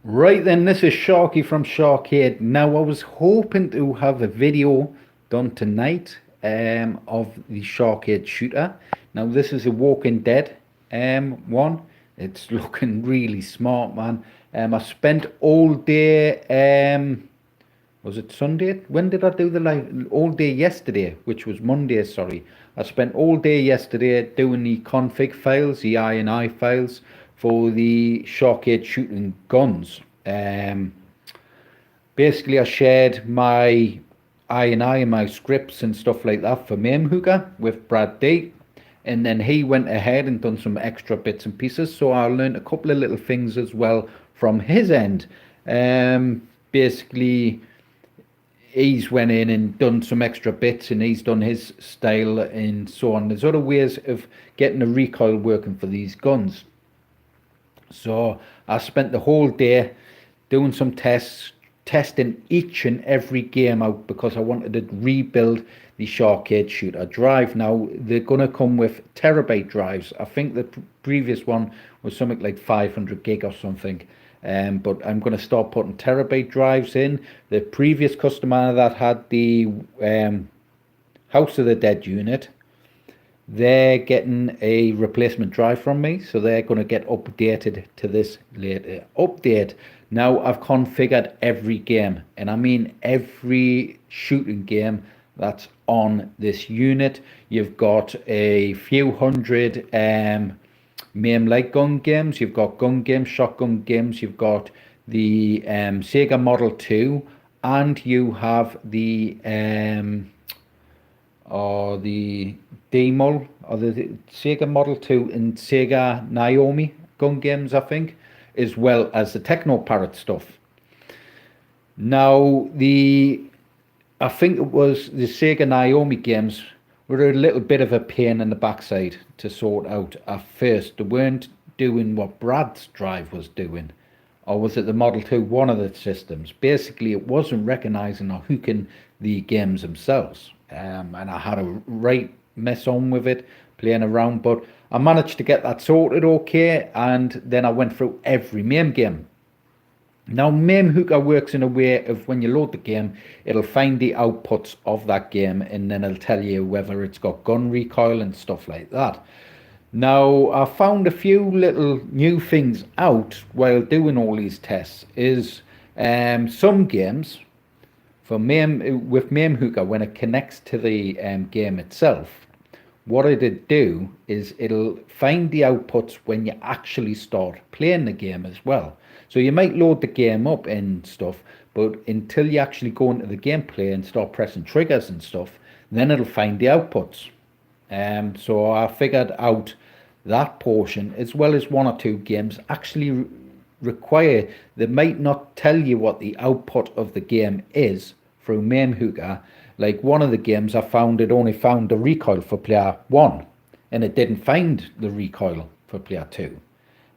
Right then, this is Sharky from SHAR-KADE. Now, I was hoping to have a video done tonight of the SHAR-KADE shooter. Now, this is a Walking Dead one. It's looking really smart, man. I spent all day, was it Sunday? When did I do the live? All day yesterday, which was Monday, sorry. I spent all day yesterday doing the config files, the INI files for the SHAR-KADE shooting guns. Basically, I shared my INI and my scripts and stuff like that for Mame with Brad D. And then he went ahead and done some extra bits and pieces. So I learned a couple of little things as well from his end. Basically, he's went in and done some extra bits and he's done his style and so on. There's other ways of getting the recoil working for these guns. So I spent the whole day doing some tests, testing each and every game out because I wanted to rebuild the SHAR-KADE shooter drive. Now they're going to come with terabyte drives. I think the previous one was something like 500 gig or something. But I'm going to start putting terabyte drives in. The previous customer that had the House of the Dead unit, they're getting a replacement drive from me, so they're going to get updated to this later update. Now I've configured every game, and I mean every shooting game that's on this unit. You've got a few hundred Mame light gun games, you've got gun games, shotgun games, you've got the Sega Model 2, and you have the Demul, or the Sega Model 2 and Sega Naomi gun games, I think, as well as the TeknoParrot stuff. Now, I think it was the Sega Naomi games were a little bit of a pain in the backside to sort out at first. They weren't doing what Brad's drive was doing. Or was it the Model 2, one of the systems? Basically, it wasn't recognizing or hooking the games themselves. And I had a right mess on with it, playing around, but I managed to get that sorted okay, and then I went through every Mame game. Now, Mame works in a way of when you load the game, it'll find the outputs of that game and then it'll tell you whether it's got gun recoil and stuff like that. Now, I found a few little new things out while doing all these tests. Is some games for Mame, with Mame when it connects to the game itself, what it'll do is it'll find the outputs when you actually start playing the game as well. So you might load the game up and stuff, but until you actually go into the gameplay and start pressing triggers and stuff, then it'll find the outputs. So I figured out that portion, as well as one or two games actually require, they might not tell you what the output of the game is through Mame. Like one of the games I found, it only found the recoil for player 1 and it didn't find the recoil for player 2.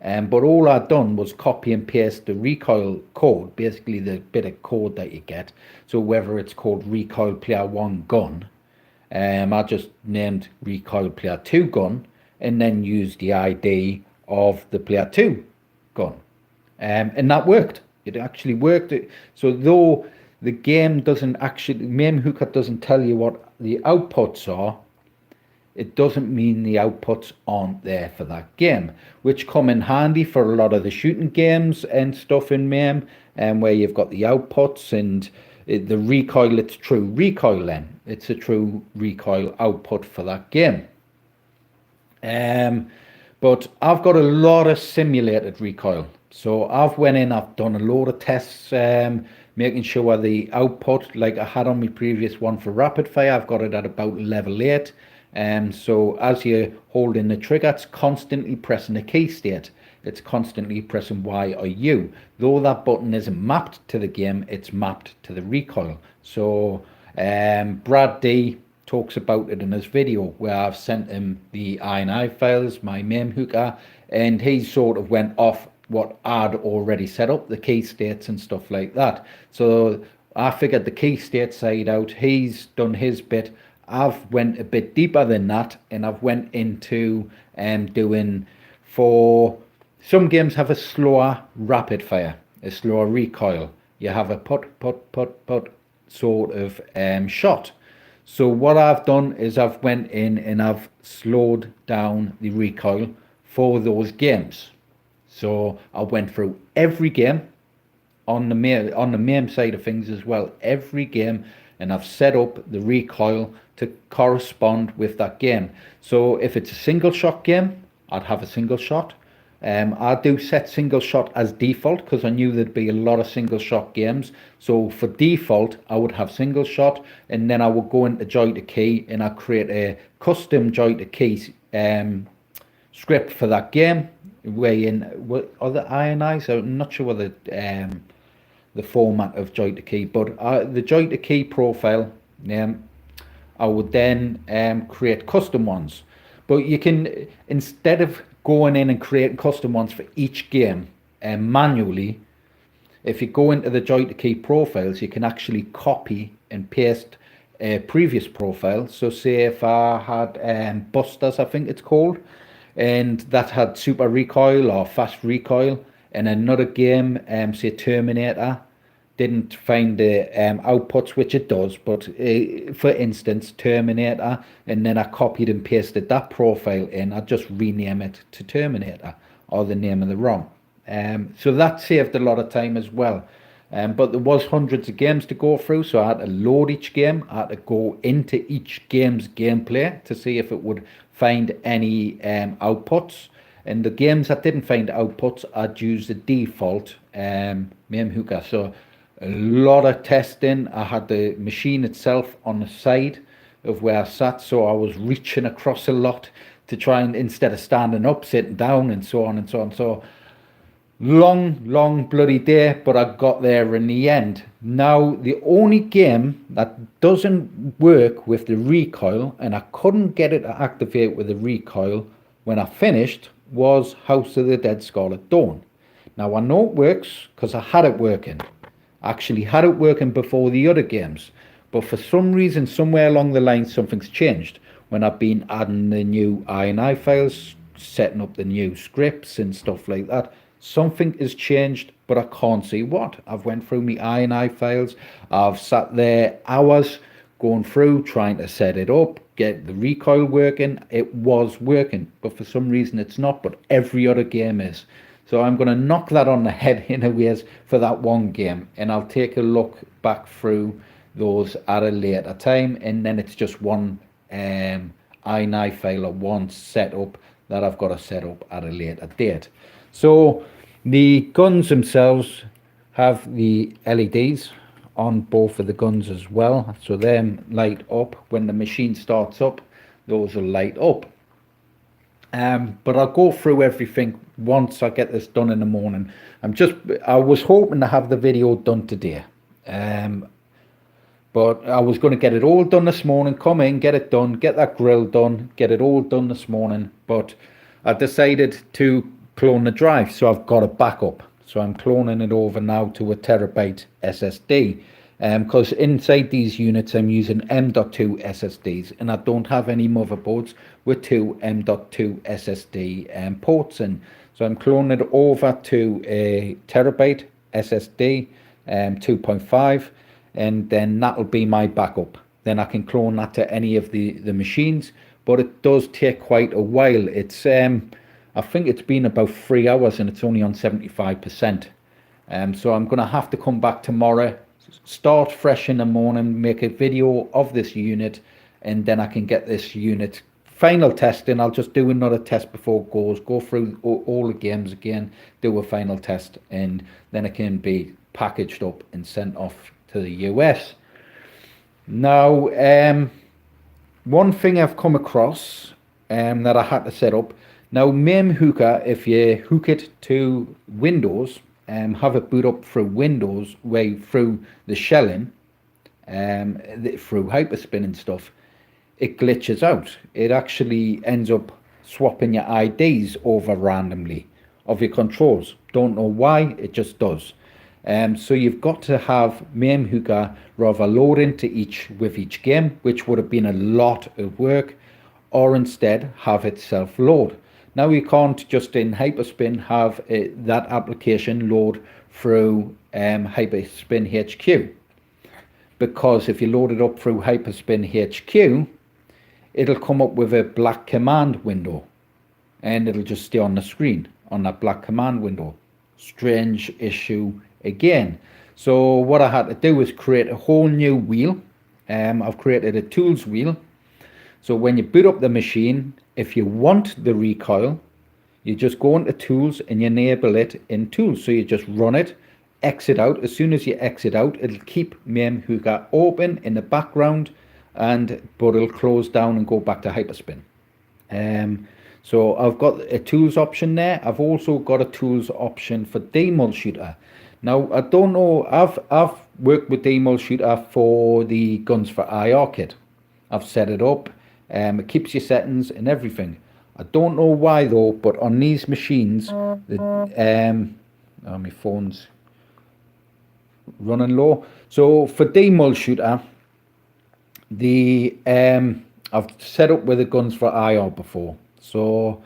But all I'd done was copy and paste the recoil code, basically the bit of code that you get. So whether it's called recoil player 1 gun, I just named recoil player 2 gun and then used the ID of the player 2 gun. And that worked. It actually worked. So though the game doesn't actually, Mame doesn't tell you what the outputs are, it doesn't mean the outputs aren't there for that game, which come in handy for a lot of the shooting games and stuff in Mame, where you've got the outputs and the recoil, it's true recoil then. It's a true recoil output for that game. But I've got a lot of simulated recoil. So I've went in, I've done a load of tests, making sure the output, like I had on my previous one for rapid fire, I've got it at about level 8. So as you're holding the trigger, it's constantly pressing a key state. It's constantly pressing Y or U. Though that button isn't mapped to the game, it's mapped to the recoil. So Brad D talks about it in his video where I've sent him the INI files, my Mame and he sort of went off what I'd already set up, the key states and stuff like that. So I figured the key state side out, he's done his bit. I've went a bit deeper than that, and I've went into doing, for some games have a slower rapid fire, a slower recoil. You have a put sort of shot. So what I've done is I've went in and I've slowed down the recoil for those games. So I went through every game on the MAME side of things as well, every game, and I've set up the recoil to correspond with that game. So if it's a single shot game, I'd have a single shot. I do set single shot as default because I knew there'd be a lot of single shot games. So for default, I would have single shot, and then I would go into joy-to-key and I create a custom joy-to-key script for that game. Wherein what other ionize? I'm not sure whether the format of joy-to-key, but the joy-to-key profile, I would then create custom ones. But you can, instead of going in and creating custom ones for each game manually, if you go into the joy-to-key profiles, you can actually copy and paste a previous profile. So say if I had Busters, I think it's called, and that had super recoil or fast recoil, and another game, say Terminator, didn't find the outputs, which it does, but for instance Terminator, and then I copied and pasted that profile in, I just rename it to Terminator or the name of the ROM. So that saved a lot of time as well. But there was hundreds of games to go through, so I had to load each game. I had to go into each game's gameplay to see if it would find any outputs. And the games that didn't find outputs, I'd use the default Mame hooker. So a lot of testing. I had the machine itself on the side of where I sat, so I was reaching across a lot to try and, instead of standing up, sitting down, and so on and so on. So long bloody day, but I got there in the end. Now the only game that doesn't work with the recoil, and I couldn't get it to activate with the recoil when I finished, was House of the Dead Scarlet Dawn. Now I know it works because I had it working. I actually had it working before the other games, but for some reason somewhere along the line something's changed when I've been adding the new INI files, setting up the new scripts and stuff like that. Something has changed, but I can't see what. I've went through my INI files, I've sat there hours going through trying to set it up, get the recoil working. It was working, but for some reason it's not, but every other game is. So I'm going to knock that on the head anyways for that one game, and I'll take a look back through those at a later time, and then it's just one INI file or one setup that I've got to set up at a later date. So the guns themselves have the LEDs on both of the guns as well, so them light up when the machine starts up. Those will light up. But I'll go through everything once I get this done in the morning. I was hoping to have the video done today, but I was going to get it all done this morning, come in, get it done, get that grill done, get it all done this morning. But I decided to clone the drive, so I've got a backup. So I'm cloning it over now to a terabyte SSD, because inside these units I'm using M.2 SSDs, and I don't have any motherboards with two M.2 SSD ports in. So I'm cloning it over to a terabyte SSD 2.5, and then that'll be my backup. Then I can clone that to any of the machines, but it does take quite a while. It's I think it's been about 3 hours and it's only on 75%. So I'm going to have to come back tomorrow, start fresh in the morning, make a video of this unit, and then I can get this unit final testing. I'll just do another test before it goes, go through all the games again, do a final test, and then it can be packaged up and sent off to the US. Now, one thing I've come across that I had to set up. Now, Mame Hooker, if you hook it to Windows, have it boot up through Windows, through the shelling, through Hyperspin and stuff, it glitches out. It actually ends up swapping your IDs over randomly of your controls. Don't know why, it just does. So you've got to have Mame Hooker rather load into with each game, which would have been a lot of work, or instead have it self-load. Now you can't just in Hyperspin have that application load through Hyperspin HQ, because if you load it up through Hyperspin HQ, it'll come up with a black command window, and it'll just stay on the screen on that black command window. Strange issue again. So what I had to do is create a whole new wheel. I've created a tools wheel. So when you boot up the machine, if you want the recoil, you just go into tools and you enable it in tools. So you just run it, exit out. As soon as you exit out, it'll keep Mame Hooker open in the background, but it'll close down and go back to Hyperspin. So I've got a tools option there. I've also got a tools option for Demul shooter. Now I don't know, I've worked with Demul shooter for the guns for SHAR-KADE. I've set it up, it keeps your settings and everything. I don't know why though, but on these machines, oh, my phone's running low. So for Demul shooter, I've set up with the guns for IR before. So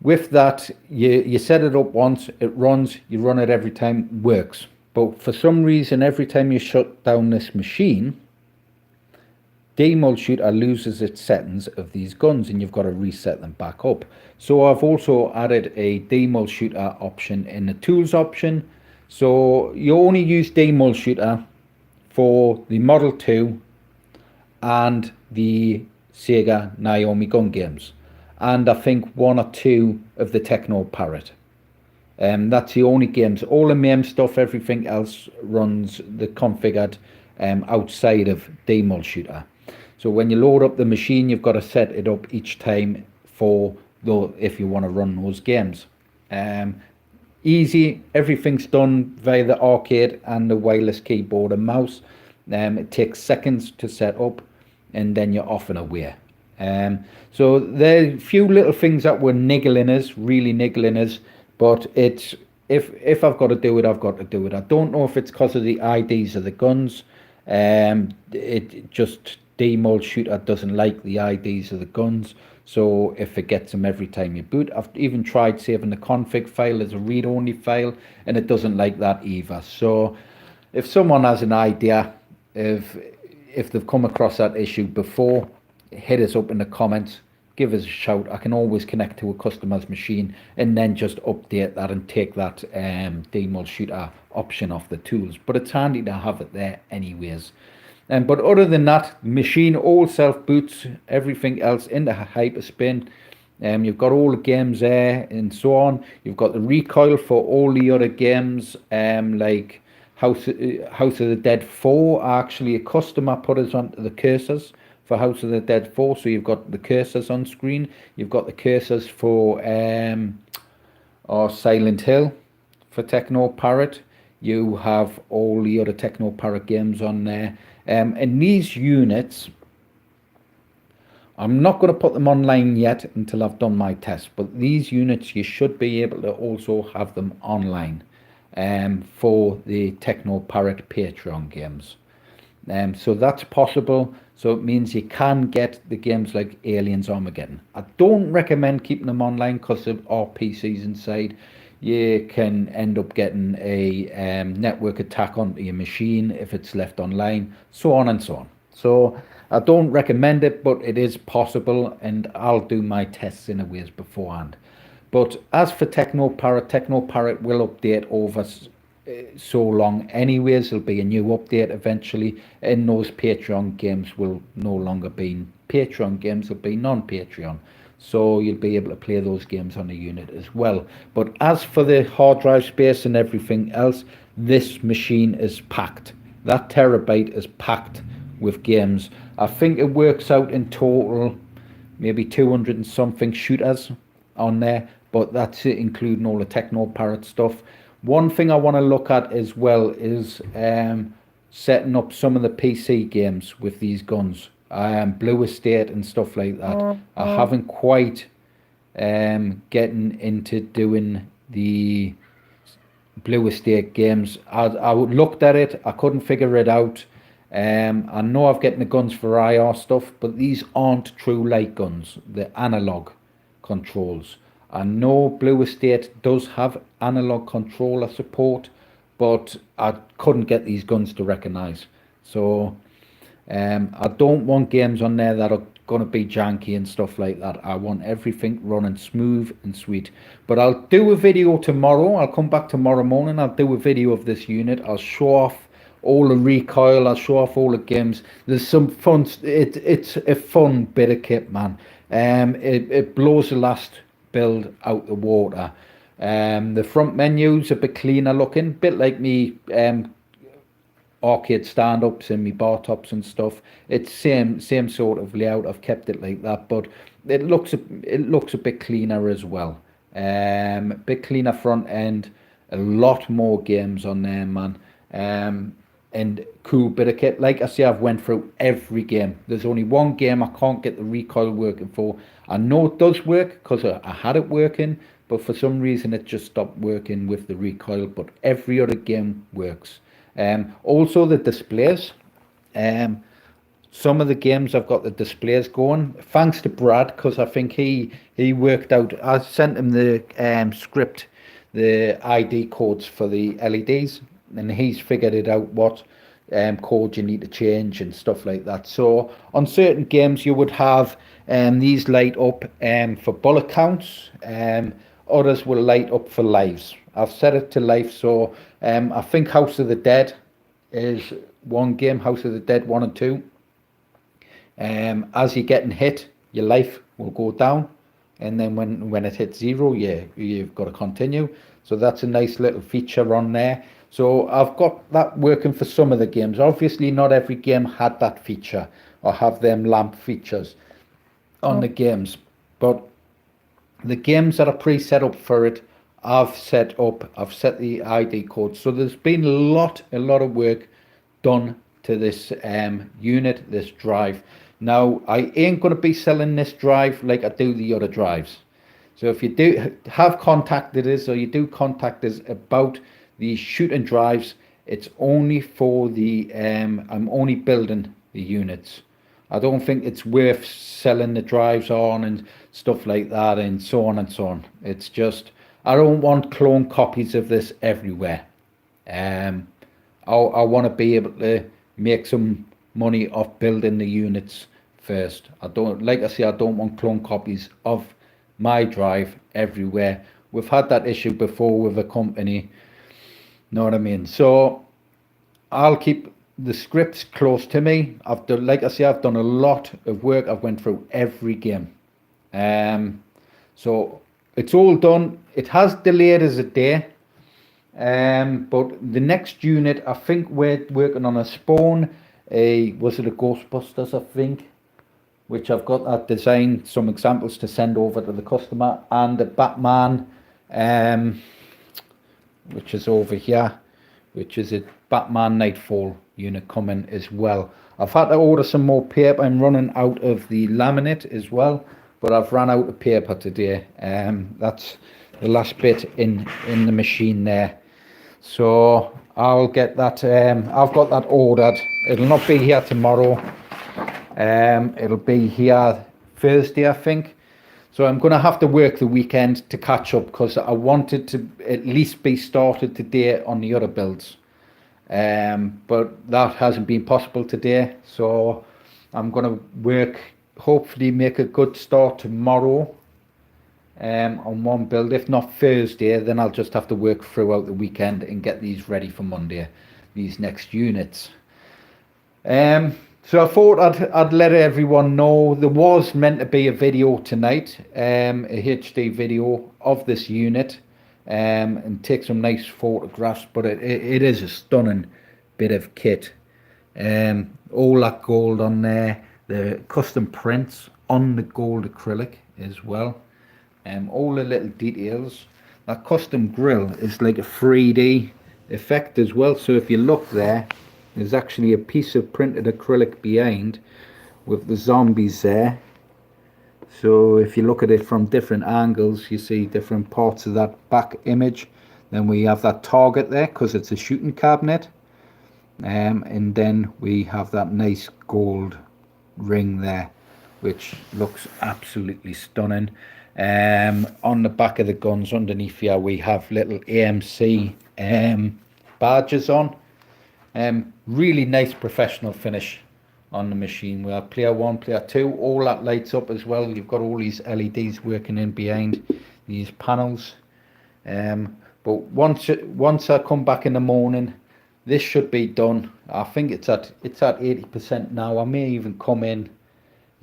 with that, you set it up once, it runs, you run it every time, works. But for some reason, every time you shut down this machine, Demul shooter loses its settings of these guns and you've got to reset them back up. So I've also added a Demul shooter option in the tools option. So you only use Demul shooter for the Model 2 and the Sega Naomi gun games, and I think 1 or 2 of the TeknoParrot. That's the only games. All the Mame stuff, everything else runs the configured outside of Demul shooter. So when you load up the machine, you've got to set it up each time for if you want to run those games. Easy, everything's done via the arcade and the wireless keyboard and mouse. It takes seconds to set up, and then you're off and away. So there are a few little things that were niggling us, really niggling us, but it's if I've got to do it, I've got to do it. I don't know if it's because of the IDs of the guns. It just Demul shooter doesn't like the IDs of the guns, so it forgets them every time you boot. I've even tried saving the config file as a read-only file, and it doesn't like that either. So if someone has an idea, if they've come across that issue before, hit us up in the comments, give us a shout. I can always connect to a customer's machine and then just update that and take that Demul shooter option off the tools. But it's handy to have it there anyways. But other than that, machine all self boots everything else into Hyperspin. You've got all the games there and so on. You've got the recoil for all the other games, like House of the Dead 4. Actually, a customer put us onto the cursors for House of the Dead 4. So you've got the cursors on screen. You've got the cursors for Silent Hill for TeknoParrot. You have all the other TeknoParrot games on there. And these units, I'm not going to put them online yet until I've done my test, but these units you should be able to also have them online for the TeknoParrot Patreon games. So that's possible. So it means you can get the games like Aliens Armageddon. I don't recommend keeping them online because of our PCs inside. You can end up getting a network attack onto your machine if it's left online, so on and so on. So I don't recommend it, but it is possible, and I'll do my tests in a ways beforehand. But as for TeknoParrot will update over so long anyways. There'll be a new update eventually, and those Patreon games will no longer be Patreon games, they'll be non-Patreon. So you'll be able to play those games on the unit as well. But as for the hard drive space and everything else, this machine is packed. That terabyte is packed with games. I think it works out in total maybe 200 and something shooters on there, but that's it, including all the TeknoParrot stuff. One thing I want to look at as well is setting up some of the PC games with these guns. Blue Estate and stuff like that. I haven't quite getting into doing the Blue Estate games. I looked at it, I couldn't figure it out. I know I've getting the guns for IR stuff, but these aren't true light guns. They're analog controls. I know Blue Estate does have analog controller support, but I couldn't get these guns to recognise. So I don't want games on there that are going to be janky and stuff like that. I want everything running smooth and sweet. But I'll do a video tomorrow. I'll come back tomorrow morning. I'll do a video of this unit. I'll show off all the recoil. I'll show off all the games. There's some fun. It's a fun bit of kit, man. It blows the last build out the water. The front menu's a bit cleaner looking, bit like me arcade stand-ups and me Bartops and stuff. It's same sort of layout. I've kept it like that, but it looks a bit cleaner as well. Bit cleaner front end, a lot more games on there, man. And cool bit of kit. Like I say, I've went through every game. There's only one game I can't get the recoil working for. I know it does work because I had it working, but for some reason it just stopped working with the recoil. But every other game works. Also the displays. Some of the games I've got the displays going thanks to Brad, because I think he worked out. I sent him the script, the ID codes for the LEDs, and he's figured it out what code you need to change and stuff like that. So on certain games you would have these light up for bullet counts, others will light up for lives. I've set it to life, so I think House of the Dead is one game, House of the Dead 1 and 2. As you're getting hit, your life will go down, and then when it hits 0, you've got to continue. So that's a nice little feature on there. So I've got that working for some of the games. Obviously not every game had that feature or have them lamp features on the games, but the games that are pre-set up for it, I've set the ID code. So there's been a lot of work done to this unit, this drive. Now I ain't going to be selling this drive like I do the other drives. So if you do have contacted us, or you do contact us about the shooting drives, it's only for the I'm only building the units. I don't think it's worth selling the drives on and stuff like that, and so on and so on. It's just, I don't want clone copies of this everywhere. I want to be able to make some money off building the units first. I don't, like I say, I don't want clone copies of my drive everywhere. We've had that issue before with a company, know what I mean? So I'll keep the scripts close to me. I've done, like I say, I've done a lot of work. I've went through every game. So it's all done. It has delayed as a day. But the next unit, I think we're working on a Spawn, was it a Ghostbusters, I think, which I've got that design, some examples to send over to the customer, and the Batman, which is over here, which is a Batman Nightfall unit coming as well. I've had to order some more paper. I'm running out of the laminate as well, but I've run out of paper today. That's the last bit in the machine there. So I'll get that, I've got that ordered. It'll not be here tomorrow. It'll be here Thursday, I think. So I'm going to have to work the weekend to catch up, because I wanted to at least be started today on the other builds. But that hasn't been possible today. So I'm going to work, hopefully make a good start tomorrow on one build. If not Thursday, then I'll just have to work throughout the weekend and get these ready for Monday, these next units. So I thought I'd let everyone know there was meant to be a video tonight, a HD video of this unit, and take some nice photographs, but it is a stunning bit of kit. All that gold on there, the custom prints on the gold acrylic as well, all the little details. That custom grill is like a 3D effect as well, so if you look there, there's actually a piece of printed acrylic behind with the zombies there. So if you look at it from different angles, you see different parts of that back image. Then we have that target there because it's a shooting cabinet. And then we have that nice gold ring there, which looks absolutely stunning. On the back of the guns underneath here we have little AMC badges on. Really nice professional finish on the machine. We have player 1, player 2, all that lights up as well. You've got all these LEDs working in behind these panels. But once I come back in the morning, this should be done. I think it's at 80% now. I may even come in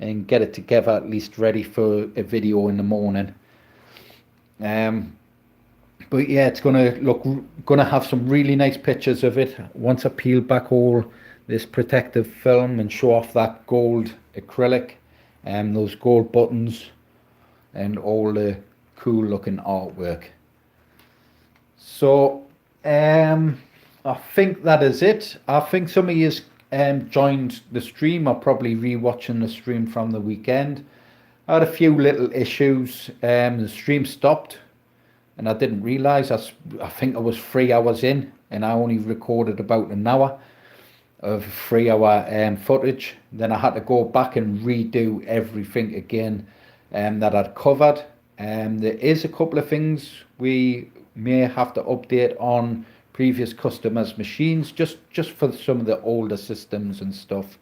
and get it together, at least ready for a video in the morning. But yeah, it's gonna have some really nice pictures of it once I peel back all this protective film and show off that gold acrylic and those gold buttons and all the cool looking artwork. So I think that is it. I think some of you joined the stream. I'm probably re-watching the stream from the weekend. I had a few little issues. The stream stopped and I didn't realise. I think I was 3 hours in and I only recorded about an hour of 3 hour footage. Then I had to go back and redo everything again that I'd covered. There is a couple of things we may have to update on previous customers' machines, just for some of the older systems and stuff.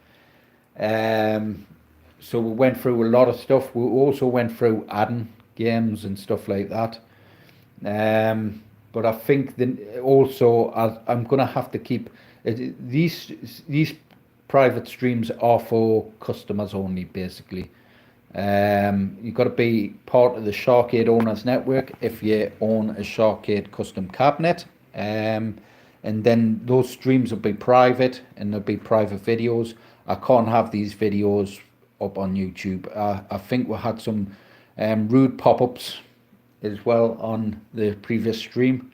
So we went through a lot of stuff. We also went through adding games and stuff like that. But I think that also I'm gonna have to keep these private streams are for customers only, basically. You've got to be part of the SHAR-KADE owners network if you own a SHAR-KADE custom cabinet. And then those streams will be private and there'll be private videos. I can't have these videos up on YouTube. I think we had some rude pop-ups as well on the previous stream,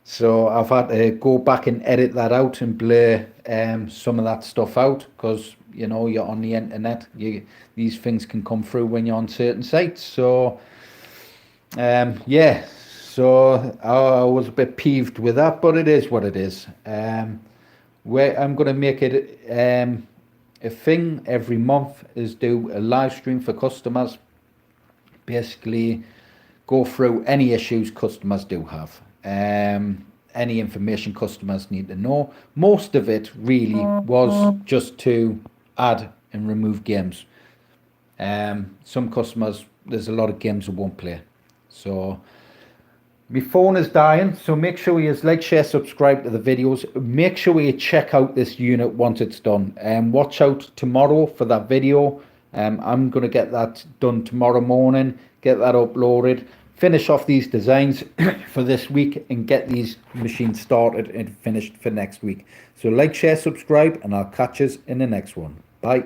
so I've had to go back and edit that out and blur some of that stuff out, because you know, you're on the internet, these things can come through when you're on certain sites. So yeah, so I was a bit peeved with that, but it is what it is. Where I'm going to make it a thing every month is do a live stream for customers, basically go through any issues customers do have, any information customers need to know. Most of it really was just to add and remove games. Some customers, there's a lot of games that won't play. So my phone is dying, so make sure you like, share, subscribe to the videos. Make sure you check out this unit once it's done, and watch out tomorrow for that video. I'm going to get that done tomorrow morning, get that uploaded, finish off these designs for this week and get these machines started and finished for next week. So like, share, subscribe, and I'll catch us in the next one. Bye.